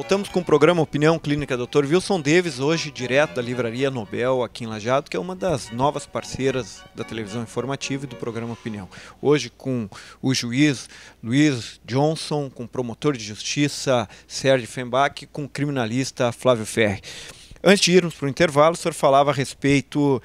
voltamos com o programa Opinião Clínica Dr. Wilson Davis, hoje direto da Livraria Nobel aqui em Lajeado, que é uma das novas parceiras da televisão informativa e do programa Opinião. Hoje com o juiz Luiz Johnson, com o promotor de justiça Sérgio Fembach e com o criminalista Flávio Ferri. Antes de irmos para o intervalo, o senhor falava a respeito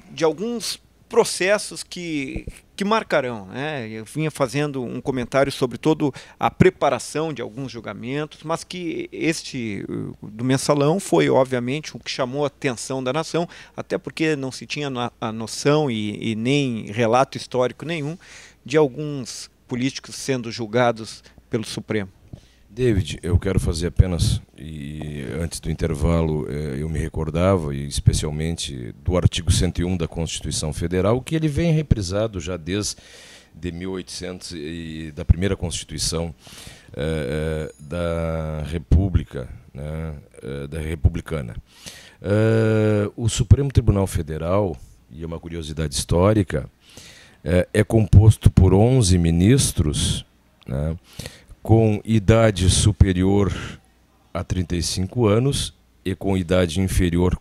de alguns processos que marcarão, né? Eu vinha fazendo um comentário sobre toda a preparação de alguns julgamentos, mas que este do mensalão foi, obviamente, o que chamou a atenção da nação, até porque não se tinha a noção e nem relato histórico nenhum de alguns políticos sendo julgados pelo Supremo. David, eu quero fazer apenas, e antes do intervalo eu me recordava, e especialmente do artigo 101 da Constituição Federal, que ele vem reprisado já desde 1800 e da primeira Constituição da República, né, da Republicana. O Supremo Tribunal Federal, e é uma curiosidade histórica, é composto por 11 ministros, né, com idade superior a 35 anos e com idade inferior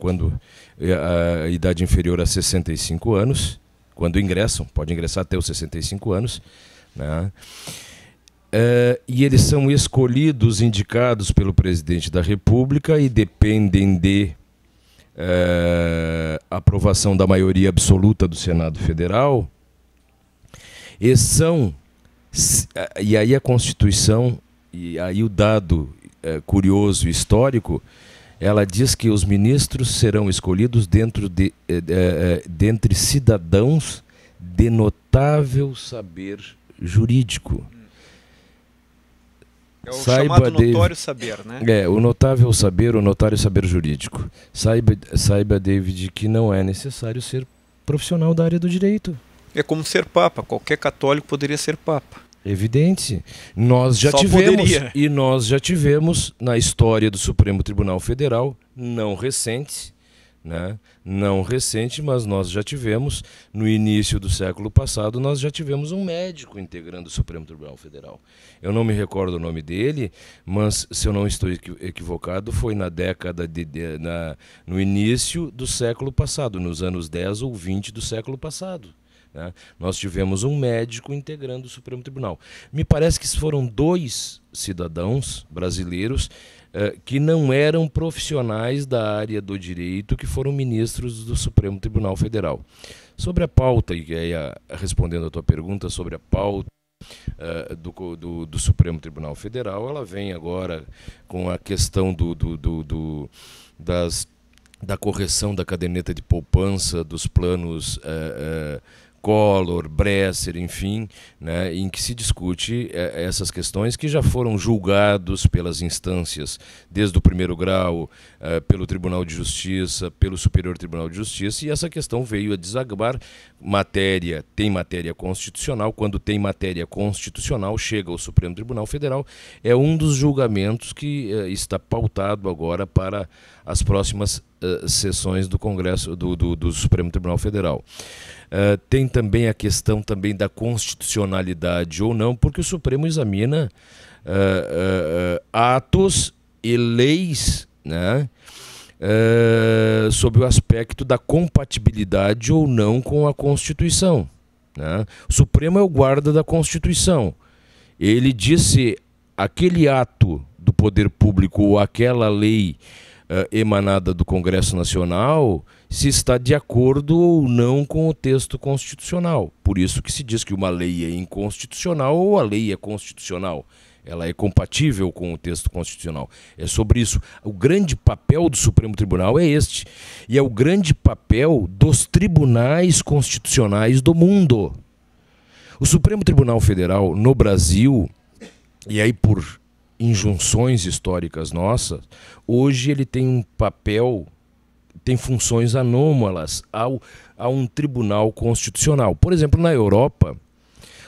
a idade inferior a 65 anos, quando ingressam, pode ingressar até os 65 anos, né? E eles são escolhidos, indicados pelo presidente da República e dependem de aprovação da maioria absoluta do Senado Federal, e são. E aí a Constituição, e aí o dado curioso histórico, ela diz que os ministros serão escolhidos dentre cidadãos de notável saber jurídico. É o chamado notório saber, né? O notável saber, o notório saber jurídico. Saiba, David, que não é necessário ser profissional da área do direito. É como ser papa, qualquer católico poderia ser papa. Evidente. Nós já tivemos na história do Supremo Tribunal Federal, não recente, né? Não recente, mas nós já tivemos, no início do século passado, nós já tivemos um médico integrando o Supremo Tribunal Federal. Eu não me recordo o nome dele, mas, se eu não estou equivocado, foi na década no início do século passado, nos anos 10 ou 20 do século passado. Né? Nós tivemos um médico integrando o Supremo Tribunal. Me parece que foram 2 cidadãos brasileiros que não eram profissionais da área do direito, que foram ministros do Supremo Tribunal Federal. Sobre a pauta, e respondendo a tua pergunta sobre a pauta do Supremo Tribunal Federal, ela vem agora com a questão da correção da caderneta de poupança, dos planos Collor, Bresser, enfim, né, em que se discute essas questões que já foram julgados pelas instâncias, desde o primeiro grau, pelo Tribunal de Justiça, pelo Superior Tribunal de Justiça, e essa questão veio a desaguar. Tem matéria constitucional, quando tem matéria constitucional, chega ao Supremo Tribunal Federal, é um dos julgamentos que está pautado agora para as próximas sessões do Congresso, do Supremo Tribunal Federal. Tem também a questão também da constitucionalidade ou não, porque o Supremo examina atos e leis, né, sob o aspecto da compatibilidade ou não com a Constituição, né? O Supremo é o guarda da Constituição. Ele diz se aquele ato do poder público ou aquela lei emanada do Congresso Nacional se está de acordo ou não com o texto constitucional. Por isso que se diz que uma lei é inconstitucional ou a lei é constitucional. Ela é compatível com o texto constitucional. É sobre isso. O grande papel do Supremo Tribunal é este. E é o grande papel dos tribunais constitucionais do mundo. O Supremo Tribunal Federal no Brasil, e aí por injunções históricas nossas, hoje ele tem um papel, tem funções anômalas a um tribunal constitucional. Por exemplo, na Europa,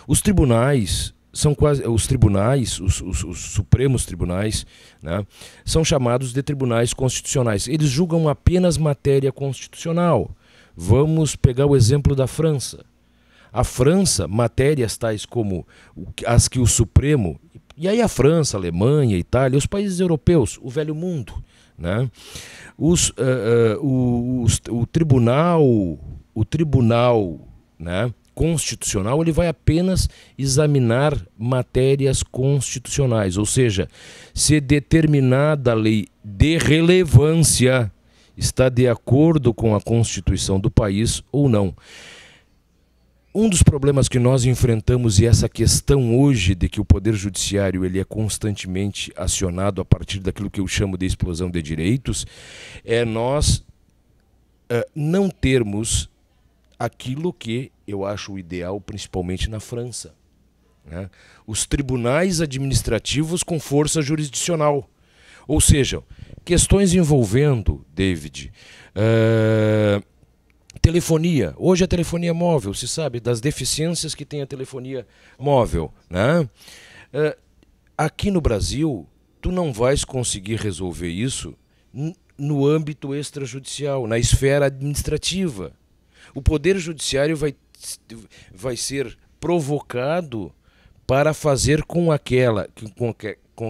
os tribunais são quase os supremos tribunais, né, são chamados de tribunais constitucionais. Eles julgam apenas matéria constitucional. Vamos pegar o exemplo da França. A França, matérias tais como as que o Supremo, E aí a França, a Alemanha, a Itália, os países europeus, o velho mundo, né? O tribunal, né, constitucional, ele vai apenas examinar matérias constitucionais, ou seja, se determinada lei de relevância está de acordo com a Constituição do país ou não. Um dos problemas que nós enfrentamos, e essa questão hoje de que o Poder Judiciário ele é constantemente acionado a partir daquilo que eu chamo de explosão de direitos, é nós não termos aquilo que eu acho o ideal, principalmente na França, né? Os tribunais administrativos com força jurisdicional. Ou seja, questões envolvendo, David, telefonia. Hoje a telefonia móvel, se sabe das deficiências que tem a telefonia móvel, né? Aqui no Brasil, tu não vais conseguir resolver isso no âmbito extrajudicial, na esfera administrativa. O Poder Judiciário vai ser provocado para fazer com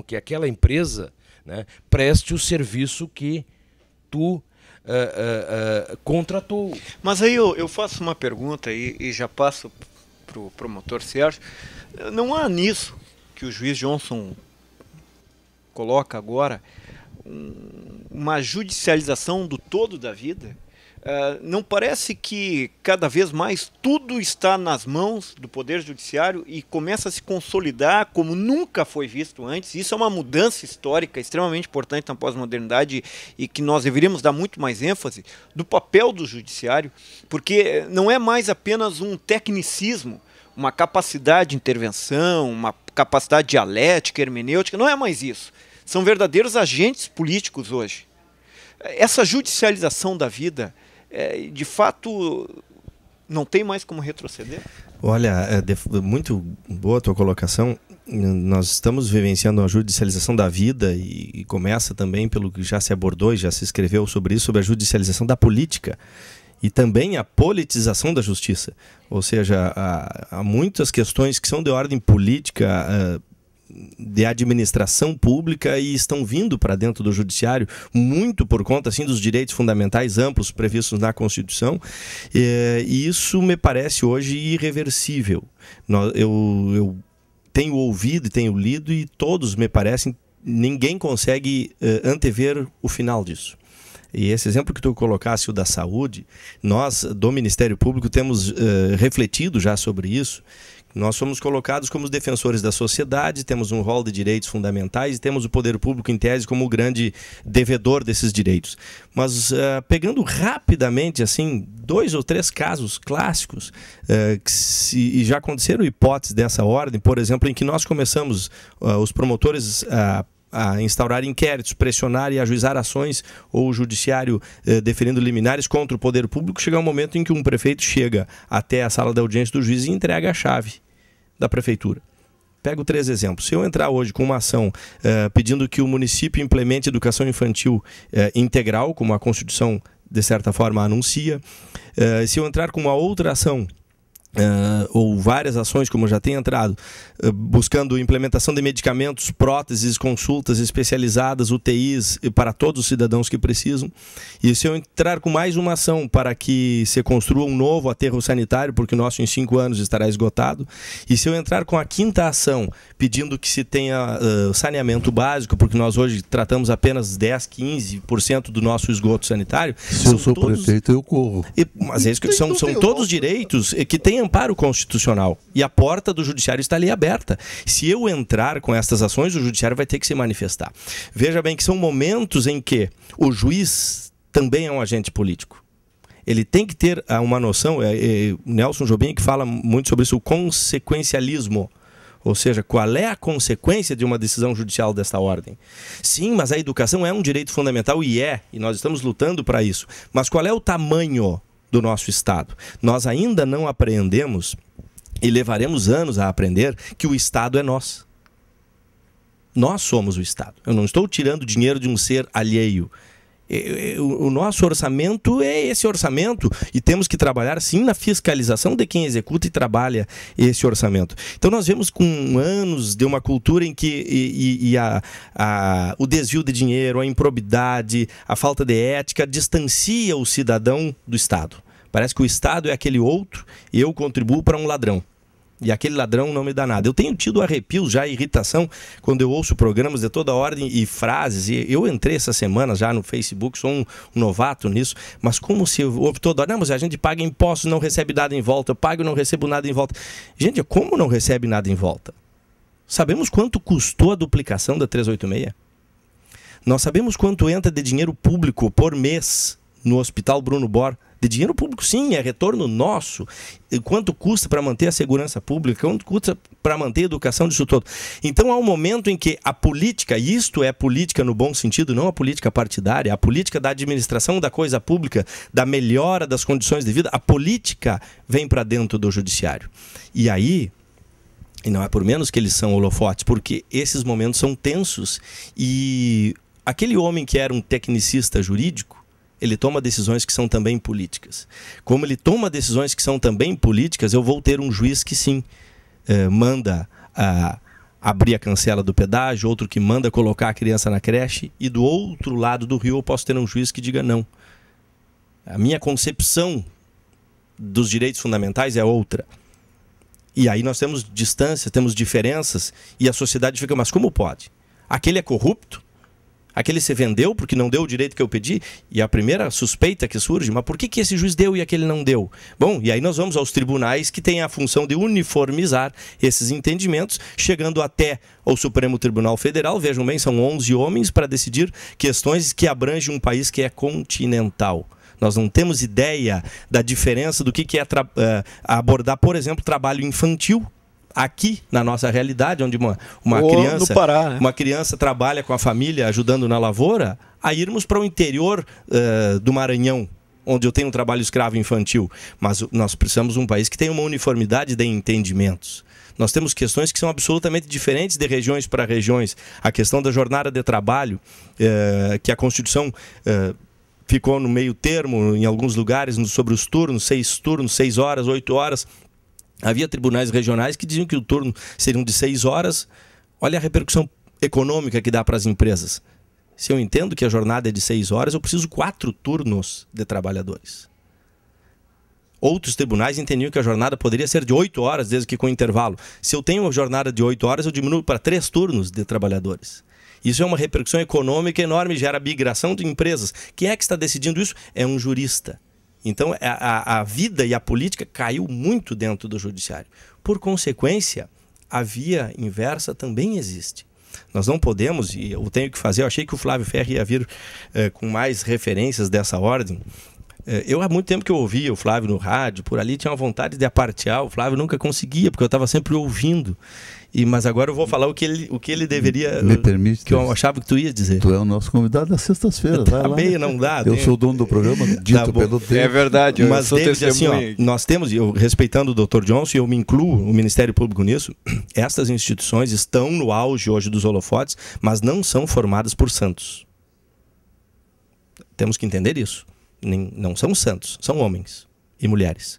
que aquela empresa, né, preste o serviço que tu contratou. Mas aí eu faço uma pergunta e já passo para o promotor Sérgio. Não há nisso que o juiz Johnson coloca agora uma judicialização do todo da vida? Não parece que cada vez mais tudo está nas mãos do Poder Judiciário e começa a se consolidar como nunca foi visto antes? Isso é uma mudança histórica extremamente importante na pós-modernidade e que nós deveríamos dar muito mais ênfase do papel do Judiciário, porque não é mais apenas um tecnicismo, uma capacidade de intervenção, uma capacidade dialética, hermenêutica, não é mais isso. São verdadeiros agentes políticos hoje. Essa judicialização da vida, de fato, não tem mais como retroceder? Olha, muito boa a tua colocação. Nós estamos vivenciando uma judicialização da vida e começa também pelo que já se abordou e já se escreveu sobre isso, sobre a judicialização da política e também a politização da justiça. Ou seja, há muitas questões que são de ordem política, de administração pública e estão vindo para dentro do judiciário muito por conta assim, dos direitos fundamentais amplos previstos na Constituição, e isso me parece hoje irreversível. Eu tenho ouvido e tenho lido e todos me parecem, ninguém consegue antever o final disso. E esse exemplo que tu colocasse, o da saúde, nós do Ministério Público temos refletido já sobre isso. Nós somos colocados como os defensores da sociedade, temos um rol de direitos fundamentais e temos o poder público em tese como o grande devedor desses direitos. Mas pegando rapidamente assim 2 ou 3 casos clássicos e já aconteceram hipóteses dessa ordem, por exemplo, em que nós começamos os promotores a instaurar inquéritos, pressionar e ajuizar ações, ou o judiciário deferindo liminares contra o poder público, chega um momento em que um prefeito chega até a sala de audiência do juiz e entrega a chave da prefeitura. Pego 3 exemplos. Se eu entrar hoje com uma ação pedindo que o município implemente educação infantil integral, como a Constituição de certa forma anuncia, se eu entrar com uma outra ação ou várias ações, como já tem entrado, buscando implementação de medicamentos, próteses, consultas especializadas, UTIs para todos os cidadãos que precisam. E se eu entrar com mais uma ação para que se construa um novo aterro sanitário, porque o nosso em 5 anos estará esgotado, e se eu entrar com a 5ª ação pedindo que se tenha saneamento básico, porque nós hoje tratamos apenas 10, 15% do nosso esgoto sanitário. Se eu sou prefeito, eu corro. Mas são todos direitos que têm amparo constitucional e a porta do judiciário está ali aberta. Se eu entrar com estas ações, o judiciário vai ter que se manifestar. Veja bem que são momentos em que o juiz também é um agente político. Ele tem que ter uma noção, Nelson Jobim que fala muito sobre isso, o consequencialismo. Ou seja, qual é a consequência de uma decisão judicial desta ordem? Sim, mas a educação é um direito fundamental e nós estamos lutando para isso. Mas qual é o tamanho do nosso Estado? Nós ainda não apreendemos, e levaremos anos a aprender, que o Estado é nós. Nós somos o Estado. Eu não estou tirando dinheiro de um ser alheio. O nosso orçamento é esse orçamento e temos que trabalhar sim na fiscalização de quem executa e trabalha esse orçamento. Então nós vemos com anos de uma cultura em que o desvio de dinheiro, a improbidade, a falta de ética distancia o cidadão do Estado. Parece que o Estado é aquele outro e eu contribuo para um ladrão. E aquele ladrão não me dá nada. Eu tenho tido arrepios, já irritação, quando eu ouço programas de toda ordem e frases. E eu entrei essa semana já no Facebook, sou um novato nisso, mas como se ouve toda hora, não, mas a gente paga impostos, não recebe nada em volta, eu pago e não recebo nada em volta. Gente, como não recebe nada em volta? Sabemos quanto custou a duplicação da 386? Nós sabemos quanto entra de dinheiro público por mês no Hospital Bruno Bor. De dinheiro público, sim, é retorno nosso. E quanto custa para manter a segurança pública? Quanto custa para manter a educação disso todo? Então há um momento em que a política, e isto é política no bom sentido, não a política partidária, a política da administração da coisa pública, da melhora das condições de vida, a política vem para dentro do judiciário. E aí, e não é por menos que eles são holofotes, porque esses momentos são tensos e aquele homem que era um tecnicista jurídico, ele toma decisões que são também políticas. Como ele toma decisões que são também políticas, eu vou ter um juiz que sim, manda abrir a cancela do pedágio, outro que manda colocar a criança na creche, e do outro lado do rio eu posso ter um juiz que diga não. A minha concepção dos direitos fundamentais é outra. E aí nós temos distâncias, temos diferenças, e a sociedade fica, mas como pode? Aquele é corrupto? Aquele se vendeu porque não deu o direito que eu pedi? E a primeira suspeita que surge, mas por que esse juiz deu e aquele não deu? Bom, e aí nós vamos aos tribunais que têm a função de uniformizar esses entendimentos, chegando até ao Supremo Tribunal Federal. Vejam bem, são 11 homens para decidir questões que abrangem um país que é continental. Nós não temos ideia da diferença do que é abordar, por exemplo, trabalho infantil, aqui na nossa realidade, onde uma criança trabalha com a família ajudando na lavoura, a irmos para o interior do Maranhão, onde eu tenho um trabalho escravo infantil. Mas nós precisamos de um país que tenha uma uniformidade de entendimentos. Nós temos questões que são absolutamente diferentes de regiões para regiões. A questão da jornada de trabalho, que a Constituição ficou no meio termo em alguns lugares sobre os turnos, 6 horas, 8 horas. Havia tribunais regionais que diziam que o turno seriam de 6 horas. Olha a repercussão econômica que dá para as empresas. Se eu entendo que a jornada é de 6 horas, eu preciso 4 turnos de trabalhadores. Outros tribunais entendiam que a jornada poderia ser de 8 horas, desde que com intervalo. Se eu tenho uma jornada de 8 horas, eu diminuo para 3 turnos de trabalhadores. Isso é uma repercussão econômica enorme, gera migração de empresas. Quem é que está decidindo isso? É um jurista. Então, a vida e a política caiu muito dentro do judiciário. Por consequência, a via inversa também existe. Nós não podemos, e eu tenho que fazer, eu achei que o Flávio Ferri ia vir com mais referências dessa ordem. Eu há muito tempo que eu ouvia o Flávio no rádio, por ali tinha uma vontade de apartear, o Flávio nunca conseguia, porque eu estava sempre ouvindo. Mas agora eu vou falar o que ele deveria... Me permite, que eu achava que tu ia dizer. Tu é o nosso convidado das sextas-feiras. Tá bem, não dá. Eu sou o dono do programa, dito pelo tempo. É verdade, eu mas sou testemunha. Assim, nós temos, eu respeitando o Dr. Johnson, e eu me incluo o Ministério Público nisso, estas instituições estão no auge hoje dos holofotes, mas não são formadas por santos. Temos que entender isso. Não são santos, são homens e mulheres.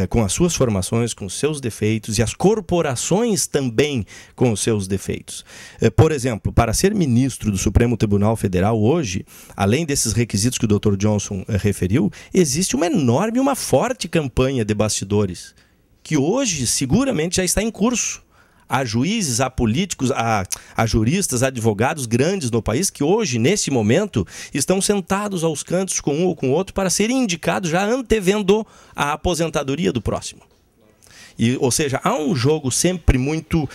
Com as suas formações, com os seus defeitos, e as corporações também com os seus defeitos. Por exemplo, para ser ministro do Supremo Tribunal Federal hoje, além desses requisitos que o Dr. Johnson referiu, existe uma forte campanha de bastidores, que hoje seguramente já está em curso. Há juízes, há políticos, há juristas, há advogados grandes no país que hoje, nesse momento, estão sentados aos cantos com um ou com o outro para serem indicados já antevendo a aposentadoria do próximo. Ou seja, há um jogo sempre muito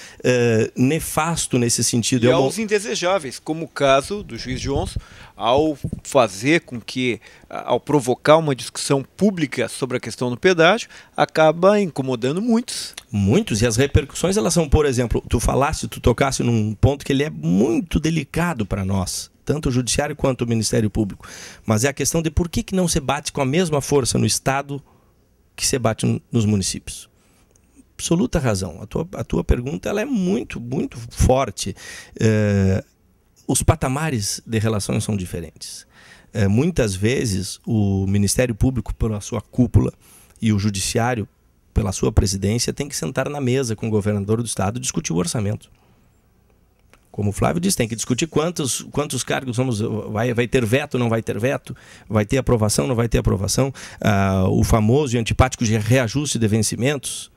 nefasto nesse sentido. E há os indesejáveis, como o caso do juiz Johnson, ao fazer com que, ao provocar uma discussão pública sobre a questão do pedágio, acaba incomodando muitos. Muitos, e as repercussões, elas são, por exemplo, tu tocasse num ponto que ele é muito delicado para nós, tanto o judiciário quanto o Ministério Público, mas é a questão de por que não se bate com a mesma força no Estado que se bate nos municípios. Absoluta razão. A tua pergunta ela é muito, muito forte. Os patamares de relações são diferentes. muitas vezes o Ministério Público, pela sua cúpula, e o Judiciário, pela sua presidência, tem que sentar na mesa com o governador do estado e discutir o orçamento. Como o Flávio disse, tem que discutir quantos cargos vai ter veto, não vai ter veto, vai ter aprovação, não vai ter aprovação, o famoso e antipático de reajuste de vencimentos,